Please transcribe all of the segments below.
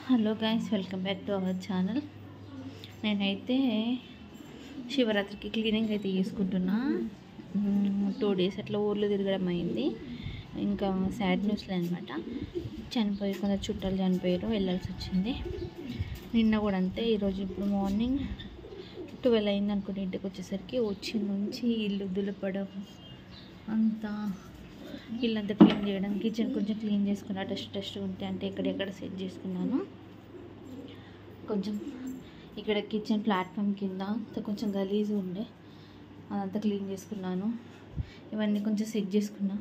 Hello guys, welcome back to our channel. నేనైతే శివరాత్రికి cleaning అయితే చేసుకుంటున్నా. 2 days అట్లా ఊర్లో తిరగడం అయింది. ఇంకా సాడ్ న్యూస్లే అనమాట. కొందరు చుట్టాలు చనిపోయారు, వెళ్ళాల్సి వచ్చింది. నిన్న కూడా అంతే. ఈరోజు ఇప్పుడు మార్నింగ్ 12 అయింది అనుకుంటే ఇంటికి వచ్చేసరికి వచ్చి నుంచి ఇల్లు దులపడం, అంతా ఇల్లంతా క్లీన్ చేయడం, కిచెన్ కొంచెం క్లీన్ చేసుకున్నా. డస్ట్ ఉంటే అంటే ఎక్కడెక్కడ సెట్ చేసుకున్నాను. కొంచెం ఇక్కడ కిచెన్ ప్లాట్ఫామ్ కింద కొంచెం గలీజ్ ఉండే, అదంతా క్లీన్ చేసుకున్నాను. ఇవన్నీ కొంచెం సెట్ చేసుకున్నా.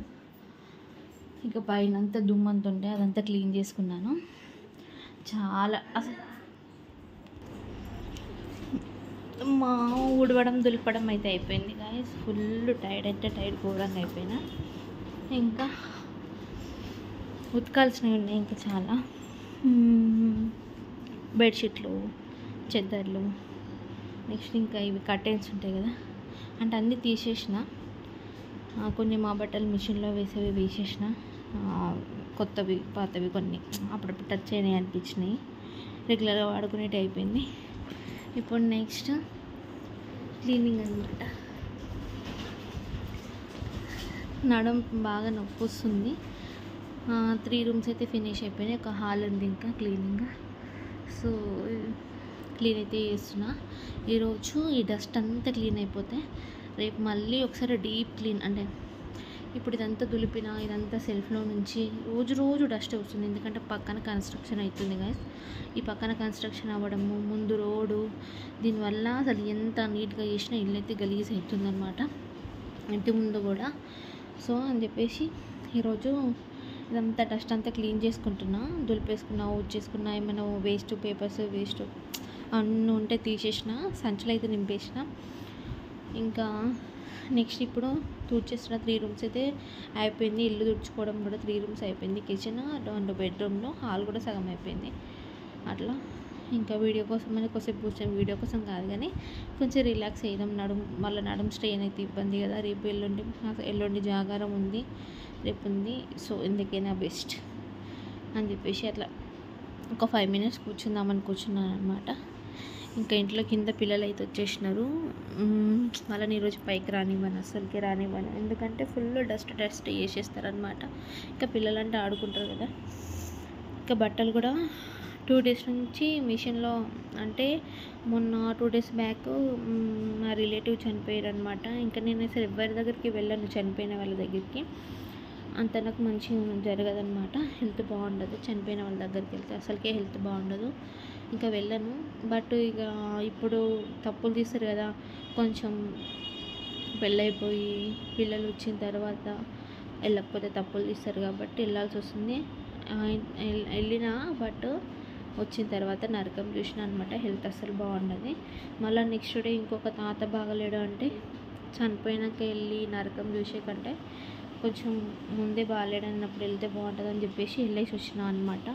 ఇక పైన అంతా దుమ్మంతా ఉండే, అదంతా క్లీన్ చేసుకున్నాను. చాలా అసలు మా ఊడవడం దులపడం అయితే అయిపోయింది గాయస్. ఫుల్ టైర్డ్ అంటే టైర్డ్, ఘోరంగా అయిపోయినా. ఇంకా ఉతకాల్సినవి ఉన్నాయి ఇంకా చాలా. బెడ్షీట్లు, చెద్దర్లు, నెక్స్ట్ ఇంకా ఇవి కర్టెన్స్ ఉంటాయి కదా, అంటే అన్నీ తీసేసిన. కొన్ని మా బట్టలు మిషన్లో వేసేవి వేసేసిన, కొత్తవి పాతవి కొన్ని అప్పుడప్పుడు టచ్ అయినాయి అనిపించినాయి. రెగ్యులర్గా వాడుకునేటి అయిపోయింది. ఇప్పుడు నెక్స్ట్ క్లీనింగ్ అనమాట. నడుం బాగా నొప్పి వస్తుంది. 3 rooms అయితే ఫినిష్ అయిపోయినాయి. ఒక హాల్ ఉంది ఇంకా క్లీనింగ్. సో క్లీన్ అయితే చేస్తున్నా. ఈరోజు ఈ డస్ట్ అంతా క్లీన్ అయిపోతే రేపు మళ్ళీ ఒకసారి డీప్ క్లీన్, అంటే ఇప్పుడు ఇదంతా దులిపిన, ఇదంతా సెల్ఫ్లో నుంచి రోజు డస్ట్ వస్తుంది. ఎందుకంటే పక్కన కన్స్ట్రక్షన్ అవుతుంది గాయస్. ఈ పక్కన కన్స్ట్రక్షన్ అవ్వడము, ముందు రోడ్డు, దీనివల్ల అసలు ఎంత నీట్గా చేసినా ఇల్లు అయితే గలీజ్ అవుతుంది అనమాట, ఇంటి ముందు కూడా. సో అని చెప్పేసి ఈరోజు ఇదంతా డస్ట్ అంతా క్లీన్ చేసుకుంటున్నా. దులిపేసుకున్నా, ఊడ్చేసుకున్నా. ఏమైనా వేస్ట్ పేపర్స్ వేస్ట్ అన్నీ ఉంటే తీసేసిన, సంచులు అయితే నింపేసిన. ఇంకా నెక్స్ట్ ఇప్పుడు తుడిచేస్తున్న. 3 rooms అయితే అయిపోయింది. ఇల్లు తుడుచుకోవడం కూడా 3 rooms అయిపోయింది. కిచెన్, 2 bedroomలో, హాల్ కూడా సగం అయిపోయింది. అట్లా ఇంకా వీడియో కోసం అని కొద్దిసేపు కూర్చొని, వీడియో కోసం కాదు కానీ కొంచెం రిలాక్స్ అయ్యాం. నడుం స్ట్రెయిన్ అయితే ఇబ్బంది కదా. రేపు ఎల్లుండి జాగారం ఉంది, రేపు ఉంది. సో ఎందుకైనా బెస్ట్ అని చెప్పేసి అట్లా ఒక 5 minutes కూర్చున్నాను అనమాట. ఇంకా ఇంట్లో కింద పిల్లలు అయితే వచ్చేసినారు. వాళ్ళని ఈరోజు పైకి రానివ్వను, అస్సలకి రానివ్వను. ఎందుకంటే ఫుల్ డస్ట్ వేసేస్తారనమాట. ఇంకా పిల్లలంటే ఆడుకుంటారు కదా. ఇంకా బట్టలు కూడా 2 days నుంచి మిషన్లో, అంటే మొన్న 2 days బ్యాక్ నా రిలేటివ్ చనిపోయారు అనమాట. ఇంకా నేను అసలు ఎవరి దగ్గరికి వెళ్ళను, చనిపోయిన వాళ్ళ దగ్గరికి. అంత నాకు మంచిగా జరగదనమాట, హెల్త్ బాగుండదు. చనిపోయిన వాళ్ళ దగ్గరికి వెళ్తే అసలుకే హెల్త్ బాగుండదు. ఇంకా వెళ్ళను. బట్ ఇక ఇప్పుడు తప్పులు తీస్తారు కదా, కొంచెం పెళ్ళైపోయి పిల్లలు వచ్చిన తర్వాత వెళ్ళకపోతే తప్పులు తీస్తారు కాబట్టి వెళ్ళాల్సి వస్తుంది. వెళ్ళినా బట్ వచ్చిన తర్వాత నరకం చూసిన అనమాట. హెల్త్ అస్సలు బాగుండదు. మళ్ళీ నెక్స్ట్ డే ఇంకొక తాత బాగలేడు అంటే చనిపోయినాక వెళ్ళి నరకం చూసే కంటే కొంచెం ముందే బాగాలేడు అన్నప్పుడు వెళ్తే బాగుంటుంది అని చెప్పేసి వెళ్ళేసి వచ్చినా అనమాట.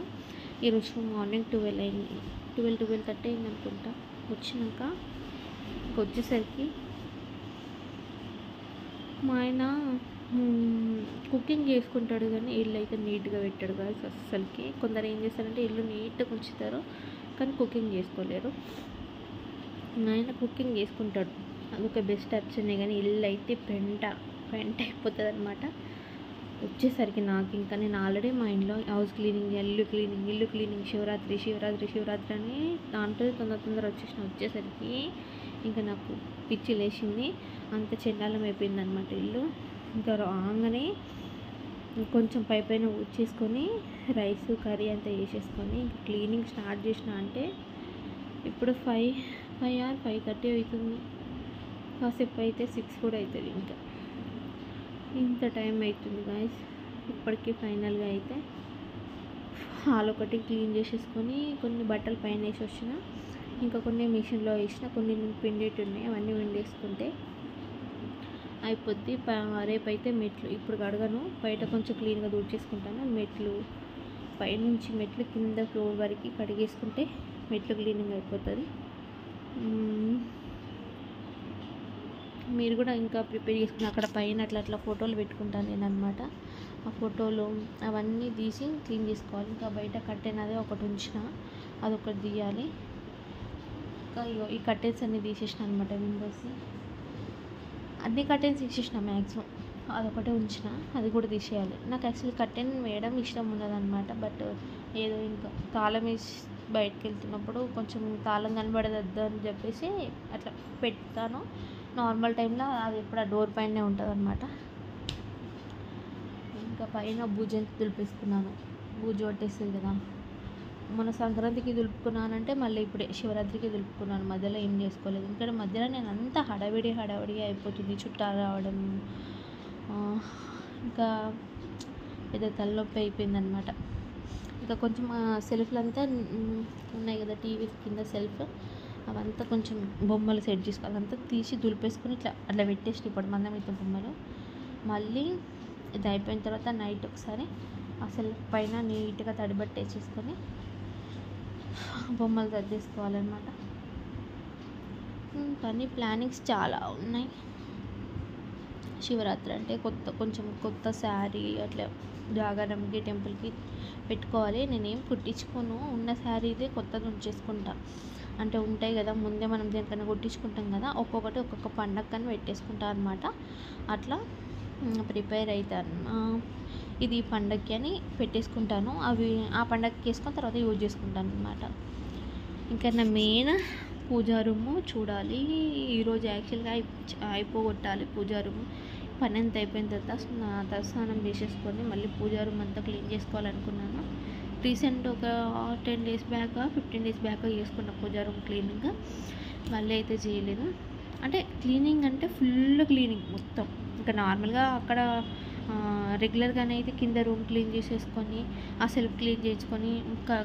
ఈరోజు మార్నింగ్ 12 అయింది, 12:30 అయింది అనుకుంటా. వచ్చినాక వచ్చేసరికి మా ఆయన కుకింగ్ చేసుకుంటాడు కానీ ఇల్లు అయితే నీట్గా పెట్టాడు కదా అస్సలకి. కొందరు ఏం చేస్తారంటే ఇల్లు నీట్గా ఉంచుతారు కానీ కుకింగ్ చేసుకోలేరు. ఆయన కుకింగ్ చేసుకుంటాడు, అదొక బెస్ట్ ఆప్షనే. కానీ ఇల్లు అయితే పెంట అయిపోతుంది అనమాట. వచ్చేసరికి నాకు ఇంకా, నేను ఆల్రెడీ మా ఇంట్లో హౌస్ క్లీనింగ్, ఇల్లు క్లీనింగ్, శివరాత్రి అని దాంట్లో తొందర వచ్చేసరికి ఇంకా నాకు పిచ్చి లేచింది. అంత చెండాలం అయిపోయింది అనమాట ఇల్లు. ఇంకా రాగానే కొంచెం పైన ఊడ్చేసుకొని రైస్ కర్రీ అంతా వేసేసుకొని క్లీనింగ్ స్టార్ట్ చేసిన. అంటే ఇప్పుడు 5 or 5:30 అవుతుంది. కాసేపు అయితే 6 కూడా అవుతుంది. ఇంకా ఇంత టైం అవుతుంది గాయస్. ఇప్పటికీ ఫైనల్గా అయితే హాల్ ఒకటి క్లీన్ చేసేసుకొని కొన్ని బట్టలు పైన వేసి వచ్చిన, ఇంకా కొన్ని మిషన్లో వేసిన, కొన్ని పిండేటి ఉన్నాయి, అవన్నీ విండేసుకుంటే అయిపోద్ది. రేపైతే మెట్లు ఇప్పుడు కడగను, బయట కొంచెం క్లీన్గా తుడిచేసుకుంటాను. మెట్లు పైనుంచి మెట్లు కింద ఫ్లోర్ వరకు కడిగేసుకుంటే మెట్లు క్లీనింగ్ అయిపోతుంది. మీరు కూడా ఇంకా ప్రిపేర్ చేసుకుని అక్కడ పైన అట్లా ఫోటోలు పెట్టుకుంటాను నేను అనమాట. ఆ ఫోటోలు అవన్నీ తీసి క్లీన్ చేసుకోవాలి. ఇంకా బయట కర్టెన్ అదే ఒకటి ఉంచిన, అదొకటి తీయాలి. ఇంకా ఈ కర్టెన్స్ అన్నీ తీసేసిన అనమాట. విండోస్ అన్ని కర్టెన్స్ తీసేసిన మ్యాక్సిమం, అదొకటే ఉంచిన, అది కూడా తీసేయాలి. నాకు యాక్చువల్లీ కర్టెన్ వేయడం ఇష్టం ఉన్నదన్నమాట. బట్ ఏదో ఇంకా తాళం వేసి బయటకు వెళ్తున్నప్పుడు కొంచెం తాళం కనబడద్దు అని చెప్పేసి అట్లా పెడతాను. నార్మల్ టైంలో అది ఎప్పుడు ఆ డోర్ పైనే ఉంటుంది అనమాట. ఇంకా పైన బూజంతా దులిపేసుకున్నాను. బూజు పట్టేస్తుంది కదా. మన సంక్రాంతికి దులుపుకున్నానంటే మళ్ళీ ఇప్పుడే శివరాత్రికి దులుపుకున్నాను. మధ్యలో ఏం చేసుకోలేదు. ఎందుకంటే మధ్యలో నేను అంతా హడావిడిగా అయిపోతుంది. చుట్టాలు రావడం, ఇంకా పెద్ద తలనొప్పి అయిపోయిందనమాట. ఇంకా కొంచెం సెల్ఫ్లు అంతా ఉన్నాయి కదా, టీవీ కింద సెల్ఫ్, అవంతా కొంచెం బొమ్మలు సెట్ చేసుకోవాలి. అంతా తీసి దులిపేసుకొని అట్లా పెట్టేసి ఇప్పుడు మందమితో బొమ్మలు. మళ్ళీ ఇది అయిపోయిన తర్వాత నైట్ ఒకసారి ఆ సెల్ఫ్ పైన నీట్గా తడిబట్టి వేసేసుకొని బొమ్మలు సర్దేసుకోవాలన్నమాట. కానీ ప్లానింగ్స్ చాలా ఉన్నాయి. శివరాత్రి అంటే కొంచెం కొత్త శారీ అట్లా జాగరణకి టెంపుల్కి పెట్టుకోవాలి. నేనేం కుట్టించుకోను, ఉన్న శారీదే కొత్తది ఉంచేసుకుంటా. అంటే ఉంటాయి కదా ముందే మనం దేనికన్నా కుట్టించుకుంటాం కదా, ఒక్కొక్కటి ఒక్కొక్క పండగకని పెట్టేసుకుంటా అనమాట. అట్లా ప్రిపేర్ అవుతాను. ఇది పండగకి అని పెట్టేసుకుంటాను. అవి ఆ పండగకి వేసుకొని తర్వాత యూజ్ చేసుకుంటాను అనమాట. ఇంకా నా మెయిన్ పూజా రూము చూడాలి. ఈరోజు యాక్చువల్గా అయిపోగొట్టాలి పూజా రూము. పని అంతా అయిపోయిన తర్వాత తలస్నానం చేసేసుకొని మళ్ళీ పూజా రూమ్ అంతా క్లీన్ చేసుకోవాలనుకున్నాను. రీసెంట్ ఒక 10 days బ్యాక్ 15 days బ్యాక్ చేసుకున్న పూజా రూమ్ క్లీనింగ్. మళ్ళీ అయితే చేయలేదు. అంటే క్లీనింగ్ అంటే ఫుల్ క్లీనింగ్ మొత్తం. ఇంకా నార్మల్గా అక్కడ రెగ్యులర్గానే అయితే కింద రూమ్ క్లీన్ చేసేసుకొని ఆ సెల్ఫ్ క్లీన్ చేసుకొని ఇంకా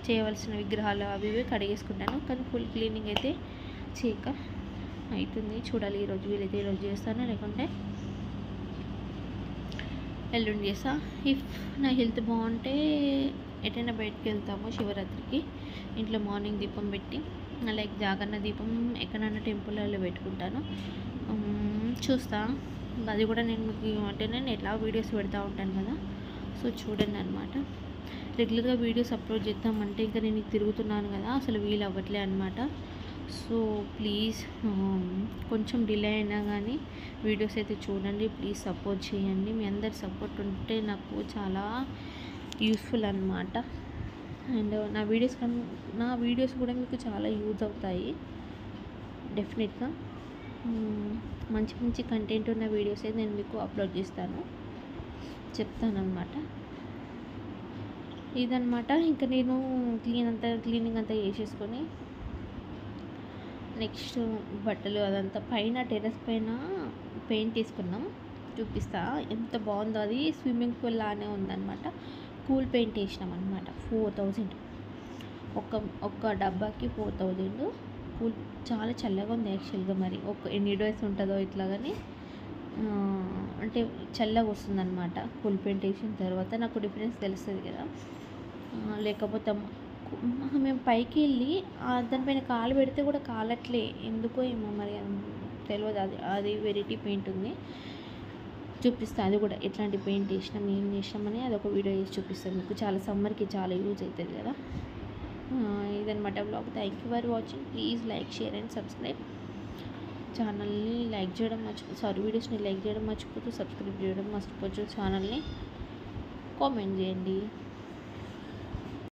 చేయవలసిన విగ్రహాలు అవి ఇవి కడిగేసుకుంటాను. కానీ ఫుల్ క్లీనింగ్ అయితే చేయక అవుతుంది. చూడాలి, ఈరోజు వీలైతే ఈరోజు చేస్తాను, లేకుంటే ఎల్లుండి చేస్తా. ఇఫ్ నా హెల్త్ బాగుంటే ఎటైనా బయటకు వెళ్తాము శివరాత్రికి. ఇంట్లో మార్నింగ్ దీపం పెట్టి లైక్ జాగరణ దీపం ఎక్కడైనా టెంపుల్లో పెట్టుకుంటాను. చూస్తా, అది కూడా నేను మీకు అంటే నేను ఎట్లా వీడియోస్ పెడతా ఉంటాను కదా, సో చూడండి అనమాట. రెగ్యులర్గా వీడియోస్ అప్లోడ్ చేద్దామంటే ఇంకా నేను తిరుగుతున్నాను కదా, అసలు వీలు అవ్వట్లే అనమాట. సో ప్లీజ్ కొంచెం డిలే అయినా కానీ వీడియోస్ అయితే చూడండి. ప్లీజ్ సపోర్ట్ చేయండి. మీ అందరి సపోర్ట్ ఉంటే నాకు చాలా యూస్ఫుల్ అనమాట. అండ్ నా వీడియోస్ కూడా మీకు చాలా యూజ్ అవుతాయి డెఫినెట్గా. మంచి మంచి కంటెంట్ ఉన్న వీడియోస్ అయితే నేను మీకు అప్లోడ్ చేస్తాను, చెప్తానమాట. ఇదనమాట. ఇంకా నేను క్లీనింగ్ అంతా చేసేసుకొని నెక్స్ట్ బట్టలు అదంతా పైన టెర్రస్ పైన పెయింట్ వేసుకున్నాం. చూపిస్తా ఎంత బాగుందో. అది స్విమ్మింగ్ పూల్ లానే ఉందన్నమాట. కూల్ పెయింట్ వేసినాం అనమాట. 4000 ఒక్క డబ్బాకి 4000. కూల్ చాలా చల్లగా ఉంది యాక్చువల్గా. మరి ఎన్ని డేస్ ఉంటుందో ఇట్లా, కానీ అంటే చల్లగా వస్తుందన్నమాట కూల్ పెయింట్ వేసిన తర్వాత. నాకు డిఫరెన్స్ తెలుస్తుంది కదా. లేకపోతే మేము పైకి వెళ్ళి దానిపైన కాలు పెడితే కూడా కాలట్లే, ఎందుకో ఏమో మరి తెలియదు. అది వెరైటీ పెయింట్ ఉంది, చూపిస్తాను. అది కూడా ఎట్లాంటి పెయింట్ వేసినాం ఏం చేసినామని అదొక వీడియో వేసి చూపిస్తాను మీకు. చాలా సమ్మర్కి చాలా యూజ్ అవుతుంది కదా. ఇదనమాట blog. Thank you for watching. Please like, share and subscribe. ఛానల్ని లైక్ చేయడం వీడియోస్ని లైక్ చేయడం మర్చిపోతూ సబ్స్క్రైబ్ చేయడం మర్చిపోవచ్చు. ఛానల్ని కామెంట్ చేయండి.